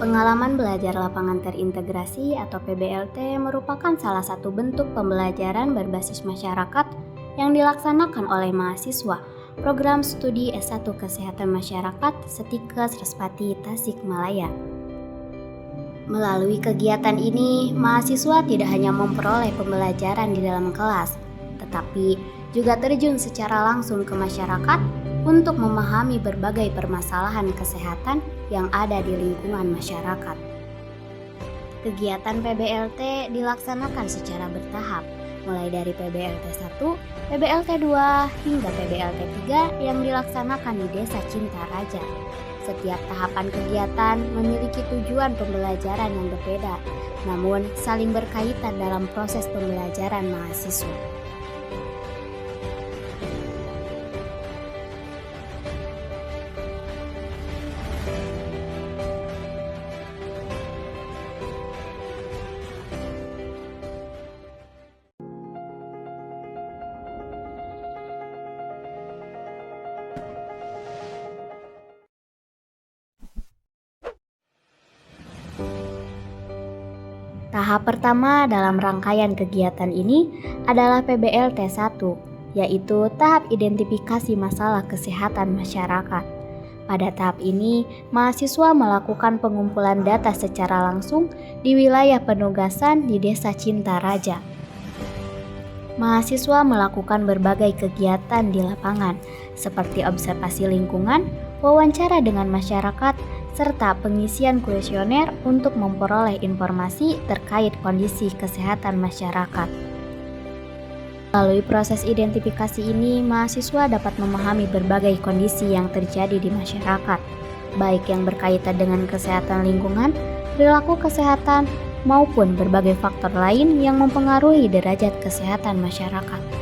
Pengalaman belajar lapangan terintegrasi atau PBLT merupakan salah satu bentuk pembelajaran berbasis masyarakat yang dilaksanakan oleh mahasiswa Program Studi S1 Kesehatan Masyarakat Setikes Respati Tasikmalaya. Melalui kegiatan ini, mahasiswa tidak hanya memperoleh pembelajaran di dalam kelas, tetapi juga terjun secara langsung ke masyarakat untuk memahami berbagai permasalahan kesehatan yang ada di lingkungan masyarakat. Kegiatan PBLT dilaksanakan secara bertahap, mulai dari PBLT 1, PBLT 2, hingga PBLT 3 yang dilaksanakan di Desa Cintaraja. Setiap tahapan kegiatan memiliki tujuan pembelajaran yang berbeda, namun saling berkaitan dalam proses pembelajaran mahasiswa. Tahap pertama dalam rangkaian kegiatan ini adalah PBLT 1, yaitu tahap identifikasi masalah kesehatan masyarakat. Pada tahap ini, mahasiswa melakukan pengumpulan data secara langsung di wilayah penugasan di Desa Cintaraja. Mahasiswa melakukan berbagai kegiatan di lapangan, seperti observasi lingkungan, wawancara dengan masyarakat, serta pengisian kuesioner untuk memperoleh informasi terkait kondisi kesehatan masyarakat. Melalui proses identifikasi ini, mahasiswa dapat memahami berbagai kondisi yang terjadi di masyarakat, baik yang berkaitan dengan kesehatan lingkungan, perilaku kesehatan, maupun berbagai faktor lain yang mempengaruhi derajat kesehatan masyarakat.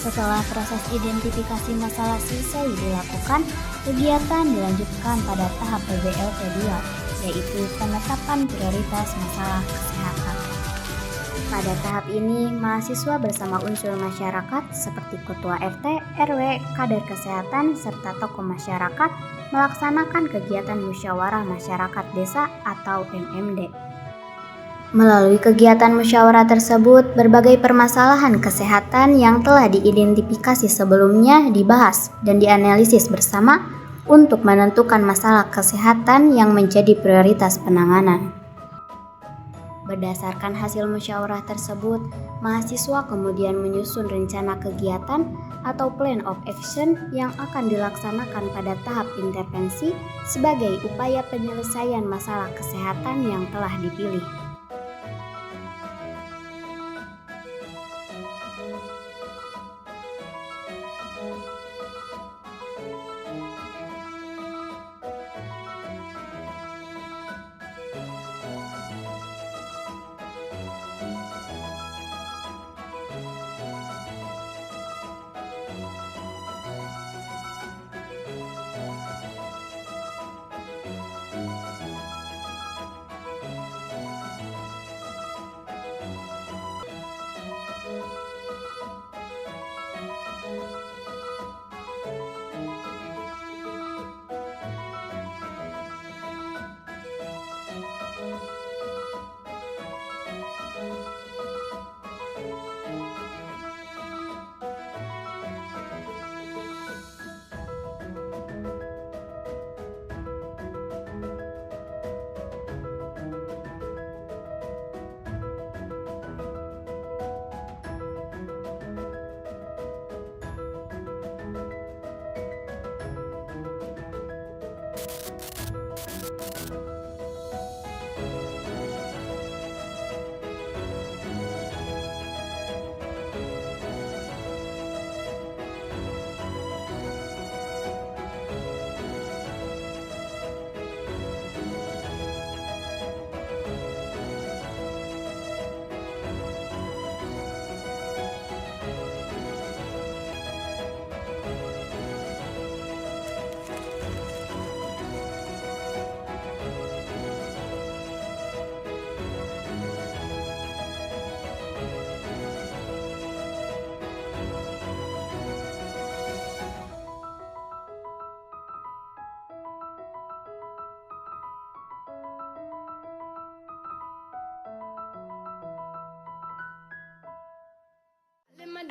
Setelah proses identifikasi masalah selesai dilakukan, kegiatan dilanjutkan pada tahap PBLT 2, yaitu penetapan prioritas masalah kesehatan. Pada tahap ini, mahasiswa bersama unsur masyarakat seperti ketua RT, RW, kader kesehatan, serta tokoh masyarakat melaksanakan kegiatan musyawarah masyarakat desa atau MMD. Melalui kegiatan musyawarah tersebut, berbagai permasalahan kesehatan yang telah diidentifikasi sebelumnya dibahas dan dianalisis bersama untuk menentukan masalah kesehatan yang menjadi prioritas penanganan. Berdasarkan hasil musyawarah tersebut, mahasiswa kemudian menyusun rencana kegiatan atau plan of action yang akan dilaksanakan pada tahap intervensi sebagai upaya penyelesaian masalah kesehatan yang telah dipilih.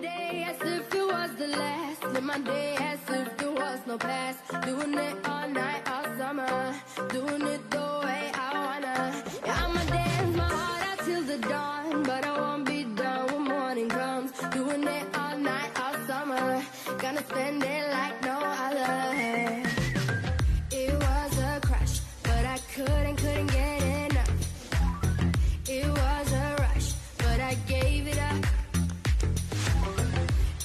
day as if it was the last. Live my day as if there was no past. Doing it all night, all summer. Doing it the way I wanna. Yeah, I'ma dance my heart out till the dawn, but I won't be done when morning comes. Doing it all night, all summer. Gonna spend it like no other. It was a crush, but I couldn't get enough. It was a rush, but I gave it up.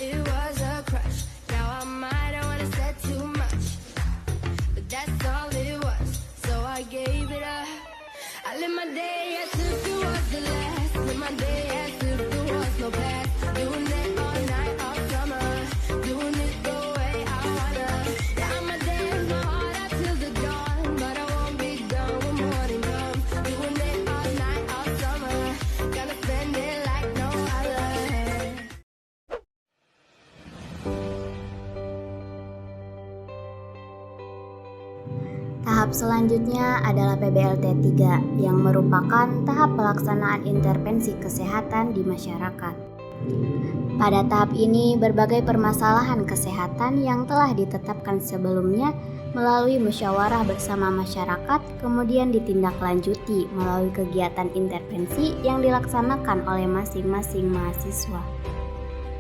It was a crush. Now I might have wanna said too much, but that's all it was. So I gave it up. I live my day as if it was the last. Live my day as if there was no past. Doing it all night, all summer. Doing it the way I wanna. Yeah, I'ma dance my heart out till the dawn, but I won't be done when morning comes. Doing it all night, all summer. Gonna spend it like no other. Tahap selanjutnya adalah PBLT 3 yang merupakan tahap pelaksanaan intervensi kesehatan di masyarakat. Pada tahap ini, berbagai permasalahan kesehatan yang telah ditetapkan sebelumnya melalui musyawarah bersama masyarakat kemudian ditindaklanjuti melalui kegiatan intervensi yang dilaksanakan oleh masing-masing mahasiswa.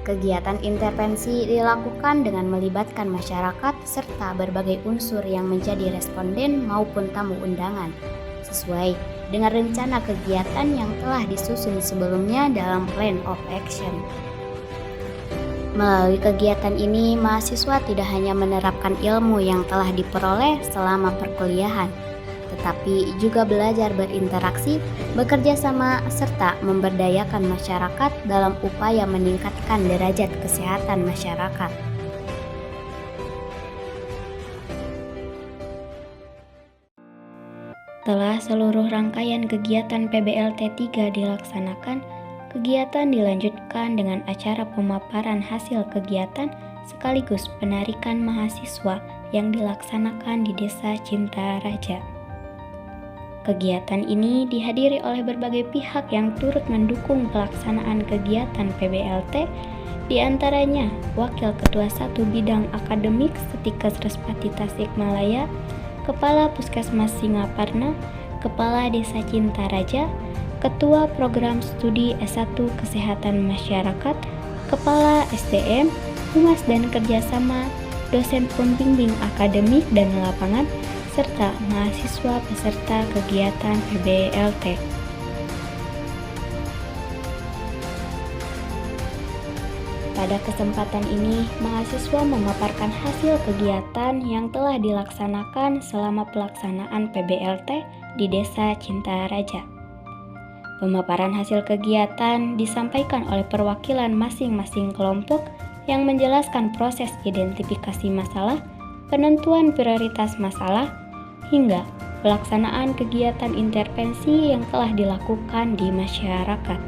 Kegiatan intervensi dilakukan dengan melibatkan masyarakat serta berbagai unsur yang menjadi responden maupun tamu undangan, sesuai dengan rencana kegiatan yang telah disusun sebelumnya dalam Plan of Action. Melalui kegiatan ini, mahasiswa tidak hanya menerapkan ilmu yang telah diperoleh selama perkuliahan, tetapi juga belajar berinteraksi, bekerja sama, serta memberdayakan masyarakat dalam upaya meningkatkan derajat kesehatan masyarakat. Setelah seluruh rangkaian kegiatan PBLT 3 dilaksanakan, kegiatan dilanjutkan dengan acara pemaparan hasil kegiatan sekaligus penarikan mahasiswa yang dilaksanakan di Desa Cinta Raja. Kegiatan ini dihadiri oleh berbagai pihak yang turut mendukung pelaksanaan kegiatan PBLT, di antaranya Wakil Ketua 1 Bidang Akademik Setikes Respati Tasikmalaya, Kepala Puskesmas Singaparna, Kepala Desa Cinta Raja, Ketua Program Studi S1 Kesehatan Masyarakat, Kepala SDM, Humas dan Kerjasama, dosen pembimbing akademik dan lapangan, serta mahasiswa peserta kegiatan PBLT. Pada kesempatan ini, mahasiswa memaparkan hasil kegiatan yang telah dilaksanakan selama pelaksanaan PBLT di Desa Cinta Raja. Pemaparan hasil kegiatan disampaikan oleh perwakilan masing-masing kelompok yang menjelaskan proses identifikasi masalah, penentuan prioritas masalah, hingga pelaksanaan kegiatan intervensi yang telah dilakukan di masyarakat.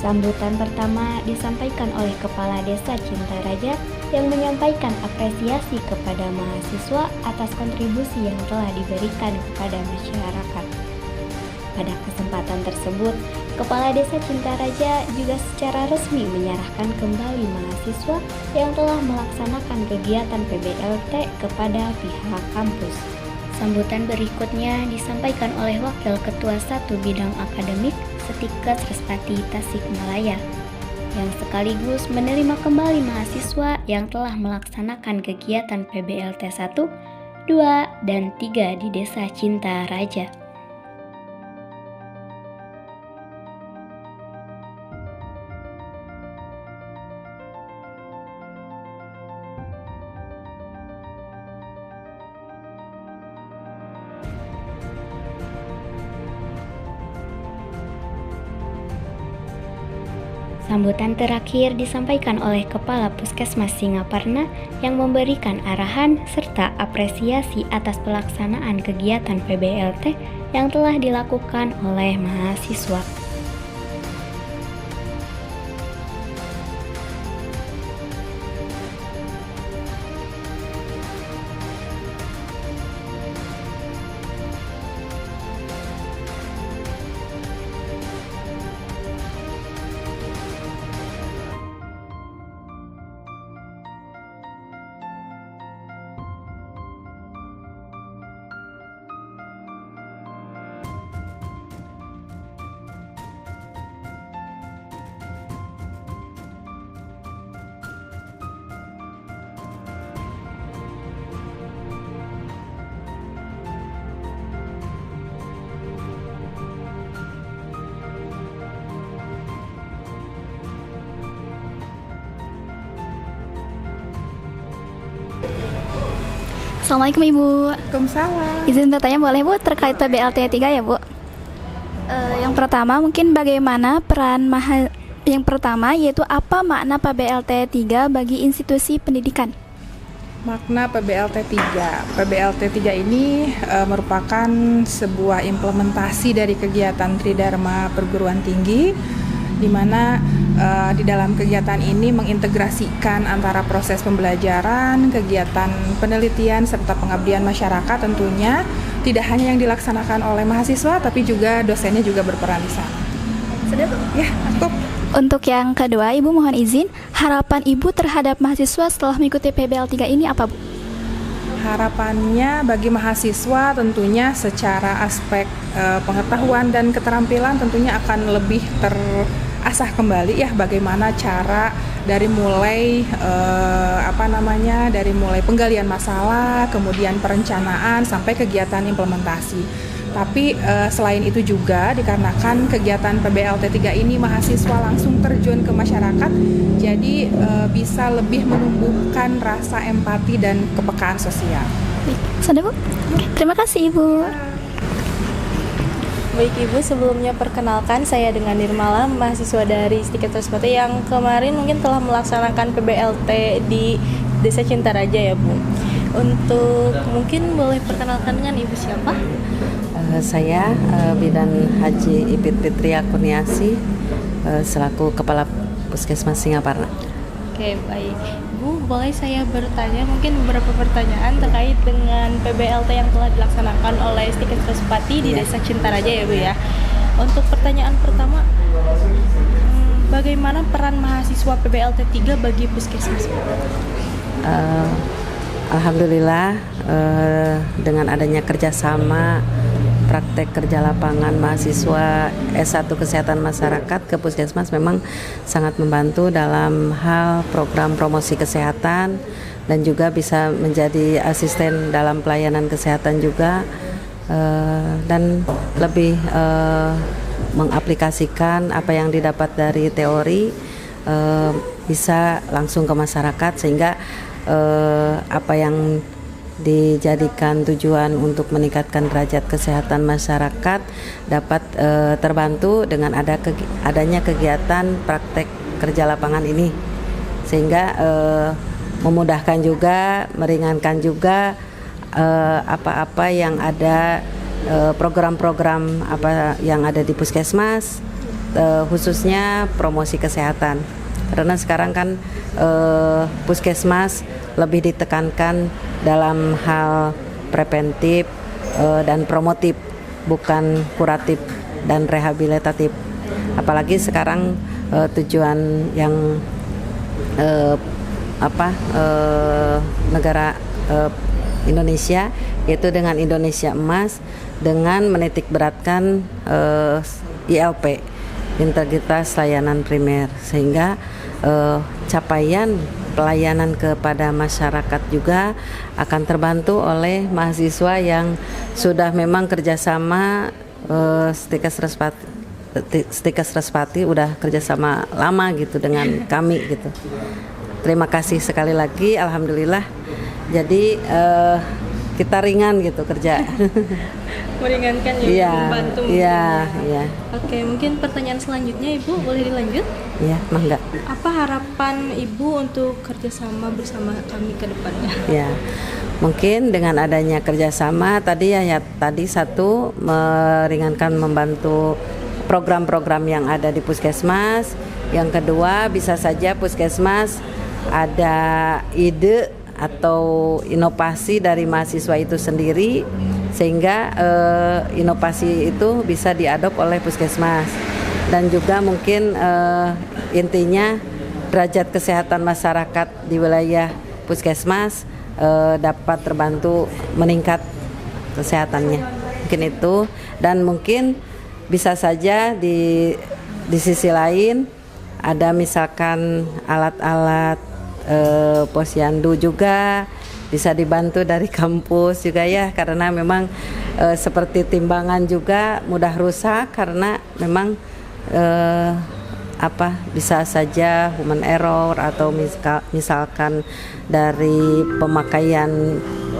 Sambutan pertama disampaikan oleh Kepala Desa Cinta Raja yang menyampaikan apresiasi kepada mahasiswa atas kontribusi yang telah diberikan kepada masyarakat. Pada kesempatan tersebut, Kepala Desa Cinta Raja juga secara resmi menyerahkan kembali mahasiswa yang telah melaksanakan kegiatan PBLT kepada pihak kampus. Sambutan berikutnya disampaikan oleh Wakil Ketua 1 Bidang Akademik Setikes Respati Tasikmalaya yang sekaligus menerima kembali mahasiswa yang telah melaksanakan kegiatan PBLT 1, 2, dan 3 di Desa Cinta Raja. Sambutan terakhir disampaikan oleh Kepala Puskesmas Singaparna yang memberikan arahan serta apresiasi atas pelaksanaan kegiatan PBLT yang telah dilakukan oleh mahasiswa. Assalamualaikum Ibu. Waalaikumsalam. Izin bertanya boleh Bu terkait PBLT 3 ya Bu? Yang pertama mungkin bagaimana yang pertama yaitu apa makna PBLT 3 bagi institusi pendidikan? Makna PBLT 3. PBLT 3 ini merupakan sebuah implementasi dari kegiatan Tridharma Perguruan Tinggi, di mana di dalam kegiatan ini mengintegrasikan antara proses pembelajaran, kegiatan penelitian, serta pengabdian masyarakat tentunya tidak hanya yang dilaksanakan oleh mahasiswa, tapi juga dosennya juga berperan di sana. Sudah Bu? Ya, cukup. Untuk yang kedua, Ibu mohon izin, harapan Ibu terhadap mahasiswa setelah mengikuti PBLT 3 ini apa Bu? Harapannya bagi mahasiswa tentunya secara aspek pengetahuan dan keterampilan tentunya akan lebih terasah kembali ya, bagaimana cara dari mulai dari mulai penggalian masalah, kemudian perencanaan sampai kegiatan implementasi. Tapi selain itu juga dikarenakan kegiatan PBLT 3 ini mahasiswa langsung terjun ke masyarakat, jadi bisa lebih menumbuhkan rasa empati dan kepekaan sosial. Sudah Bu? Oke, terima kasih Ibu. Baik Ibu, sebelumnya perkenalkan saya dengan Nirmala, mahasiswa dari Stika Transportasi yang kemarin mungkin telah melaksanakan PBLT di Desa Cintaraja ya Bu. Untuk mungkin boleh perkenalkan dengan Ibu siapa? Saya Bidan Haji Ipit Fitria Kurniasi selaku Kepala Puskesmas Singaparna. Oke, baik. Bu, boleh saya bertanya mungkin beberapa pertanyaan terkait dengan PBLT yang telah dilaksanakan oleh Stika Transportasi di Desa Cintaraja ya Bu ya. Untuk pertanyaan pertama, bagaimana peran mahasiswa PBLT 3 bagi Puskesmas? Alhamdulillah dengan adanya kerjasama praktek kerja lapangan mahasiswa S1 Kesehatan Masyarakat ke Puskesmas memang sangat membantu dalam hal program promosi kesehatan dan juga bisa menjadi asisten dalam pelayanan kesehatan juga, dan lebih mengaplikasikan apa yang didapat dari teori bisa langsung ke masyarakat, sehingga apa yang dijadikan tujuan untuk meningkatkan derajat kesehatan masyarakat dapat terbantu dengan adanya kegiatan praktek kerja lapangan ini, sehingga memudahkan juga, meringankan juga apa-apa yang ada, program-program apa yang ada di Puskesmas, khususnya promosi kesehatan. Karena sekarang kan Puskesmas lebih ditekankan dalam hal preventif dan promotif, bukan kuratif dan rehabilitatif. Apalagi sekarang tujuan yang negara Indonesia, yaitu dengan Indonesia Emas, dengan menitikberatkan ILP, integritas layanan primer, sehingga capaian pelayanan kepada masyarakat juga akan terbantu oleh mahasiswa yang sudah memang kerjasama. Stika Transportasi udah kerjasama lama gitu dengan kami gitu. Terima kasih sekali lagi, alhamdulillah. Jadi kita ringan gitu kerja. Meringankan ya, Iya, membantu mungkin iya, ya. iya, Oke, mungkin pertanyaan selanjutnya Ibu boleh dilanjut? iya, mangga. Apa harapan Ibu untuk kerjasama bersama kami ke depannya? Ya, mungkin dengan adanya kerjasama tadi tadi satu meringankan membantu program-program yang ada di Puskesmas. Yang kedua bisa saja Puskesmas ada ide atau inovasi dari mahasiswa itu sendiri sehingga inovasi itu bisa diadop oleh Puskesmas. Dan juga mungkin intinya derajat kesehatan masyarakat di wilayah Puskesmas dapat terbantu meningkat kesehatannya, mungkin itu. Dan mungkin bisa saja di sisi lain ada misalkan alat-alat posyandu juga bisa dibantu dari kampus juga ya, karena memang seperti timbangan juga mudah rusak karena memang bisa saja human error atau misalkan dari pemakaian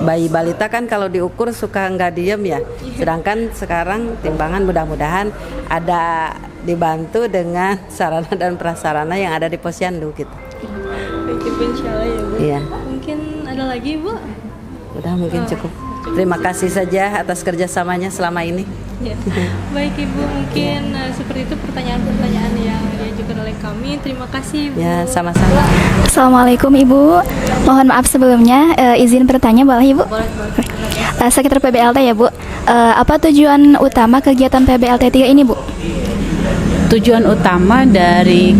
bayi balita kan kalau diukur suka nggak diem ya, sedangkan sekarang timbangan mudah-mudahan ada dibantu dengan sarana dan prasarana yang ada di posyandu gitu. Baik, Ibu, insya Allah ya Bu. Iya. Mungkin ada lagi Bu? Udah mungkin cukup. Terima kasih saja atas kerjasamanya selama ini. Ya. Baik Ibu, mungkin seperti itu pertanyaan-pertanyaan yang diajukan oleh kami. Terima kasih Bu. Ya, sama-sama. Assalamualaikum Ibu. Mohon maaf sebelumnya, izin bertanya boleh Ibu? Sekitar PBLT ya Bu. Apa tujuan utama kegiatan PBLT 3 ini Bu? Tujuan utama dari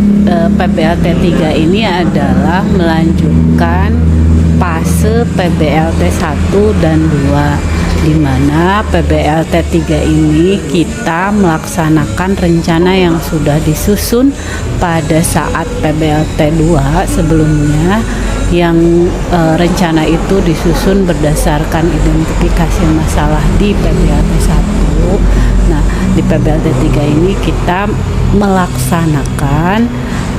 PBLT 3 ini adalah melanjutkan fase PBLT 1 dan 2, di mana PBLT 3 ini kita melaksanakan rencana yang sudah disusun pada saat PBLT 2 sebelumnya, yang rencana itu disusun berdasarkan identifikasi masalah di PBLT 1. Nah, di PBLT 3 ini kita melaksanakan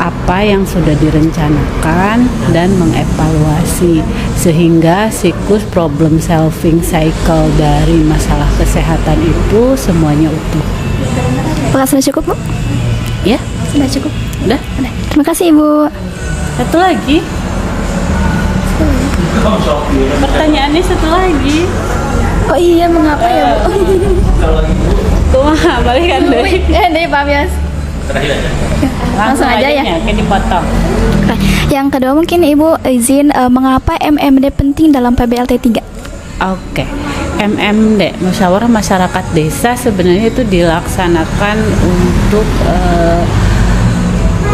apa yang sudah direncanakan dan mengevaluasi sehingga siklus problem solving cycle dari masalah kesehatan itu semuanya utuh. Apakah sudah cukup Bu? Ya, Sudah cukup. udah. Terima kasih Ibu. Satu lagi. Pertanyaannya satu lagi. Oh iya, mengapa ya Bu? Kumaha balikan deh. Deh Pak Bias. Langsung aja ya. Kayak dipotong. Oke. Yang kedua mungkin Ibu izin mengapa MMD penting dalam PBLT 3? Oke. MMD, Musyawarah Masyarakat Desa, sebenarnya itu dilaksanakan untuk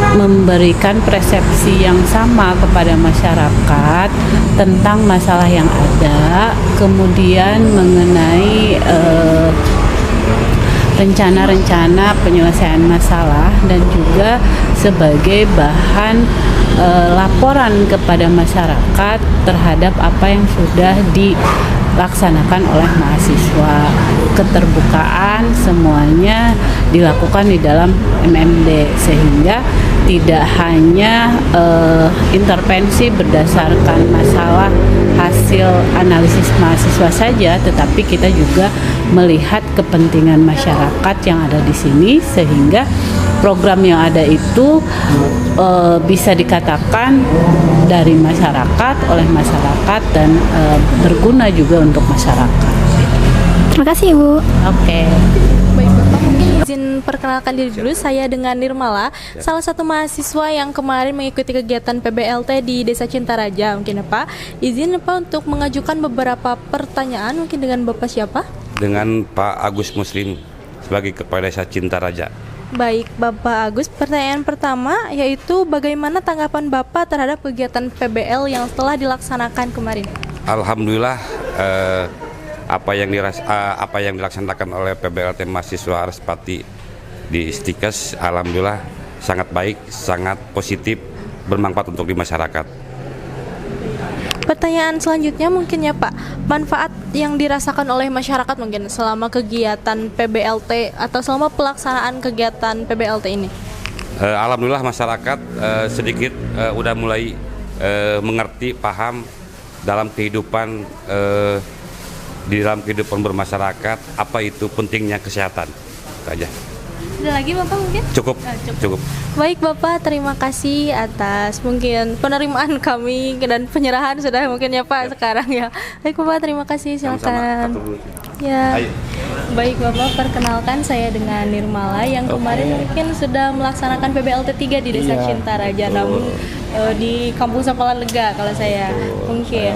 memberikan persepsi yang sama kepada masyarakat tentang masalah yang ada, kemudian mengenai rencana-rencana penyelesaian masalah, dan juga sebagai bahan laporan kepada masyarakat terhadap apa yang sudah dilaksanakan oleh mahasiswa. Keterbukaan semuanya dilakukan di dalam MMD sehingga tidak hanya intervensi berdasarkan masalah hasil analisis mahasiswa saja, tetapi kita juga melihat kepentingan masyarakat yang ada di sini sehingga program yang ada itu bisa dikatakan dari masyarakat, oleh masyarakat, dan berguna juga untuk masyarakat. Terima kasih Ibu. Oke. Baik Bapak, mungkin izin perkenalkan diri dulu. Saya dengan Nirmala, salah satu mahasiswa yang kemarin mengikuti kegiatan PBLT di Desa Cintaraja. Mungkin Pak, izin Pak untuk mengajukan beberapa pertanyaan. Mungkin dengan Bapak siapa? Dengan Pak Agus Muslim sebagai Kepala Desa Cintaraja. Baik Bapak Agus, pertanyaan pertama yaitu bagaimana tanggapan Bapak terhadap kegiatan PBL yang telah dilaksanakan kemarin? Alhamdulillah apa yang dilaksanakan oleh PBLT mahasiswa Respati di Istikes, alhamdulillah sangat baik, sangat positif, bermanfaat untuk di masyarakat. Pertanyaan selanjutnya mungkin ya Pak, manfaat yang dirasakan oleh masyarakat mungkin selama kegiatan PBLT atau selama pelaksanaan kegiatan PBLT ini? Alhamdulillah masyarakat sedikit udah mulai mengerti, paham dalam kehidupan di dalam kehidupan bermasyarakat, apa itu pentingnya kesehatan. Itu aja. Ada lagi Bapak mungkin? Cukup. Baik Bapak, terima kasih atas mungkin penerimaan kami dan penyerahan sudah mungkin ya Pak sekarang ya. Baik Bapak, terima kasih, silakan. Ya. Ayo. Baik Bapak, perkenalkan saya dengan Nirmala yang kemarin mungkin sudah melaksanakan PBLT 3 di Desa Cintaraja, namun di Kampung Sampalan Lega kalau saya mungkin.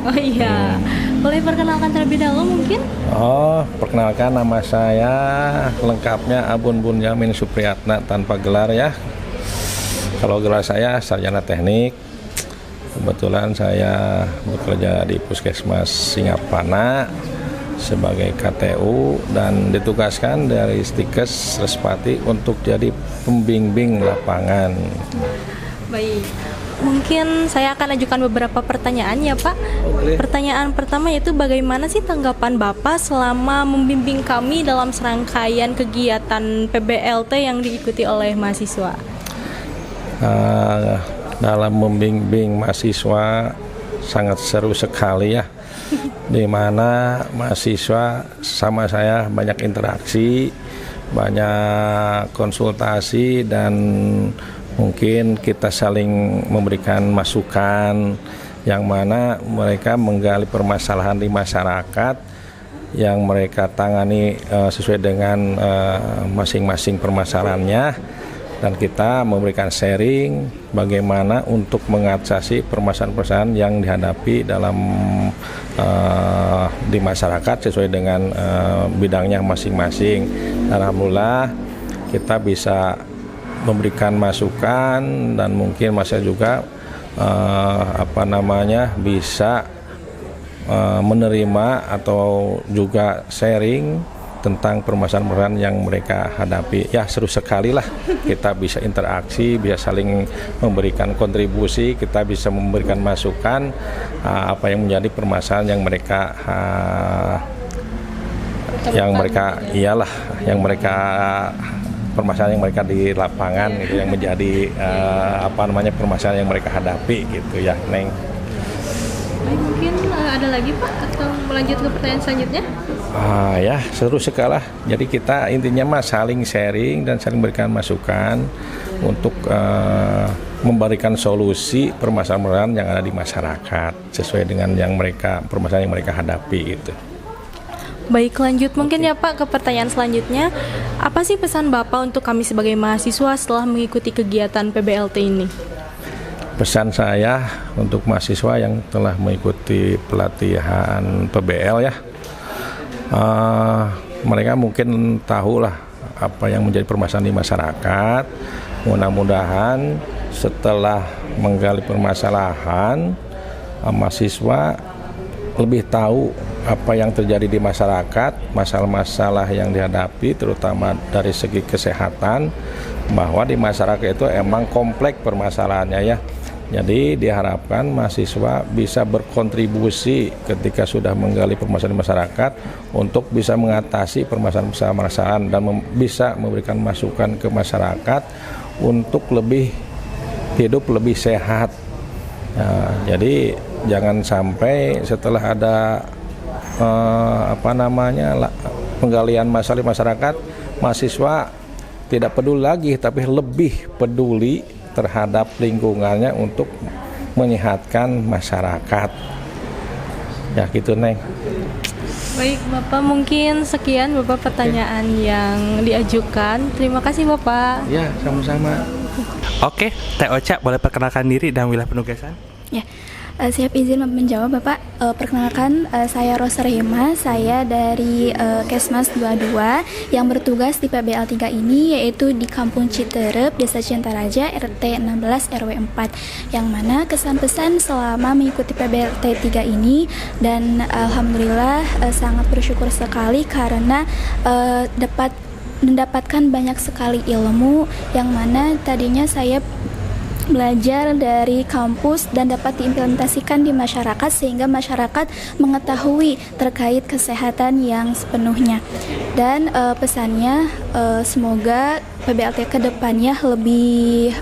Oh iya. Boleh perkenalkan terlebih dahulu mungkin? Oh, perkenalkan nama saya lengkapnya Abun Bunyamin Supriyatna tanpa gelar ya. Kalau gelar saya sarjana teknik. Kebetulan saya bekerja di Puskesmas Singapana sebagai KTU dan ditugaskan dari Stikes Respati untuk jadi pembimbing lapangan. Baik. Mungkin saya akan ajukan beberapa pertanyaan ya Pak. Pertanyaan pertama yaitu bagaimana sih tanggapan Bapak selama membimbing kami dalam serangkaian kegiatan PBLT yang diikuti oleh mahasiswa? Dalam membimbing mahasiswa sangat seru sekali ya, di mana mahasiswa sama saya banyak interaksi, banyak konsultasi, dan mungkin kita saling memberikan masukan yang mana mereka menggali permasalahan di masyarakat yang mereka tangani sesuai dengan masing-masing permasalahannya, dan kita memberikan sharing bagaimana untuk mengatasi permasalahan-permasalahan yang dihadapi dalam di masyarakat sesuai dengan bidangnya masing-masing. Alhamdulillah kita bisa memberikan masukan dan mungkin masa juga bisa menerima atau juga sharing tentang permasalahan yang mereka hadapi. Ya, seru sekali lah, kita bisa interaksi, bisa saling memberikan kontribusi, kita bisa memberikan masukan apa yang menjadi permasalahan permasalahan yang mereka di lapangan gitu, yang menjadi permasalahan yang mereka hadapi gitu ya, Neng. Mungkin ada lagi Pak atau melanjut ke pertanyaan selanjutnya? Ya, seru sekali lah. Jadi kita intinya saling sharing dan saling memberikan masukan untuk memberikan solusi permasalahan yang ada di masyarakat sesuai dengan permasalahan yang mereka hadapi gitu. Baik, lanjut mungkin ya Pak ke pertanyaan selanjutnya. Apa sih pesan Bapak untuk kami sebagai mahasiswa setelah mengikuti kegiatan PBLT ini? Pesan saya untuk mahasiswa yang telah mengikuti pelatihan PBL ya, mereka mungkin tahu lah apa yang menjadi permasalahan di masyarakat. Mudah-mudahan setelah menggali permasalahan, mahasiswa lebih tahu apa yang terjadi di masyarakat, masalah-masalah yang dihadapi terutama dari segi kesehatan, bahwa di masyarakat itu emang kompleks permasalahannya ya. Jadi diharapkan mahasiswa bisa berkontribusi ketika sudah menggali permasalahan masyarakat untuk bisa mengatasi permasalahan-permasalahan dan bisa memberikan masukan ke masyarakat untuk hidup lebih sehat. Jadi jangan sampai setelah ada penggalian masalah masyarakat, mahasiswa tidak peduli lagi, tapi lebih peduli terhadap lingkungannya untuk menyehatkan masyarakat. Ya gitu, Neng. Baik Bapak, mungkin sekian Bapak pertanyaan yang diajukan. Terima kasih Bapak. Ya, sama-sama. Oke, Teh Ocha boleh perkenalkan diri dan wilayah penugasan? Ya, siap izin menjawab Bapak. Perkenalkan, saya Rosrema, saya dari Kesmas 22 yang bertugas di PBL 3 ini, yaitu di Kampung Citerep, Desa Cintaraja, RT 16 RW 4, yang mana kesan-pesan selama mengikuti PBL 3 ini, dan alhamdulillah sangat bersyukur sekali karena dapat mendapatkan banyak sekali ilmu yang mana tadinya saya belajar dari kampus dan dapat diimplementasikan di masyarakat sehingga masyarakat mengetahui terkait kesehatan yang sepenuhnya. Dan pesannya semoga PBLT ke depannya lebih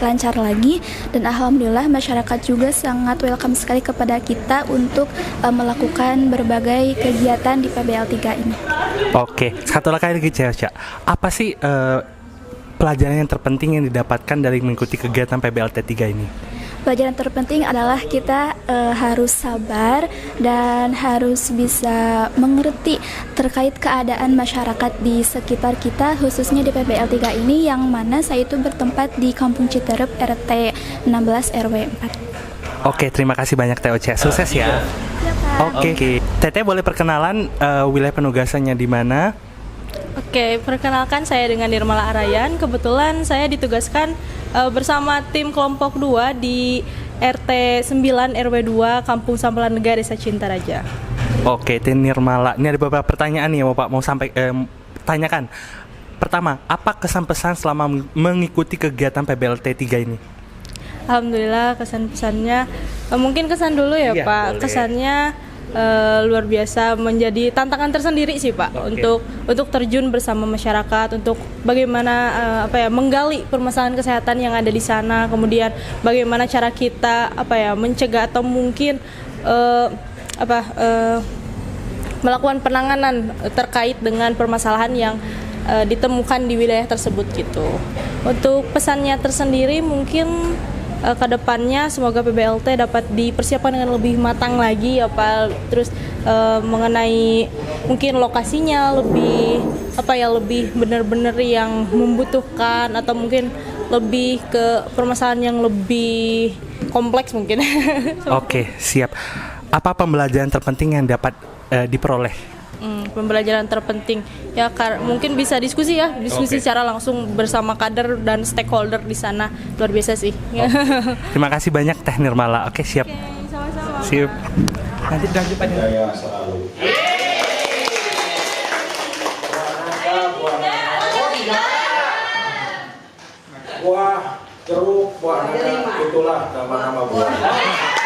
lancar lagi, dan alhamdulillah masyarakat juga sangat welcome sekali kepada kita untuk melakukan berbagai kegiatan di PBL 3 ini. Oke, satu lagi Cak. Apa sih pelajaran yang terpenting yang didapatkan dari mengikuti kegiatan PBLT 3 ini? Pelajaran terpenting adalah kita harus sabar dan harus bisa mengerti terkait keadaan masyarakat di sekitar kita, khususnya di PBL 3 ini, yang mana saya itu bertempat di Kampung Citerep RT 16 RW 4. Oke, terima kasih banyak Teh Ocha. Sukses ya. Oke. Teteh boleh perkenalan wilayah penugasannya di mana? Oke, perkenalkan saya dengan Nirmala Arayan. Kebetulan saya ditugaskan bersama tim kelompok 2 di RT 9 RW 2 Kampung Sampalan Negara Desa Cintaraja. Oke, Teh Nirmala. Ini ada beberapa pertanyaan nih ya Bapak mau tanyakan. Pertama, apa kesan-pesan selama mengikuti kegiatan PBLT 3 ini? Alhamdulillah, kesan-pesannya mungkin kesan dulu ya Iya, Pak. boleh. Kesannya luar biasa, menjadi tantangan tersendiri sih Pak. Untuk terjun bersama masyarakat, untuk bagaimana menggali permasalahan kesehatan yang ada di sana, kemudian bagaimana cara kita mencegah atau mungkin melakukan penanganan terkait dengan permasalahan yang ditemukan di wilayah tersebut gitu. Untuk pesannya tersendiri mungkin kedepannya semoga PBLT dapat dipersiapkan dengan lebih matang lagi terus mengenai mungkin lokasinya lebih lebih benar-benar yang membutuhkan, atau mungkin lebih ke permasalahan yang lebih kompleks mungkin. Oke, siap. Apa pembelajaran terpenting yang dapat diperoleh? Pembelajaran terpenting ya mungkin bisa diskusi secara langsung bersama kader dan stakeholder di sana, luar biasa sih. Terima kasih banyak Teh Nirmala. Oke, siap. Sama-sama. Siap. Nanti lanjut Pak. Jaya selalu. Buah jeruk, buah naga, itulah nama-nama buah.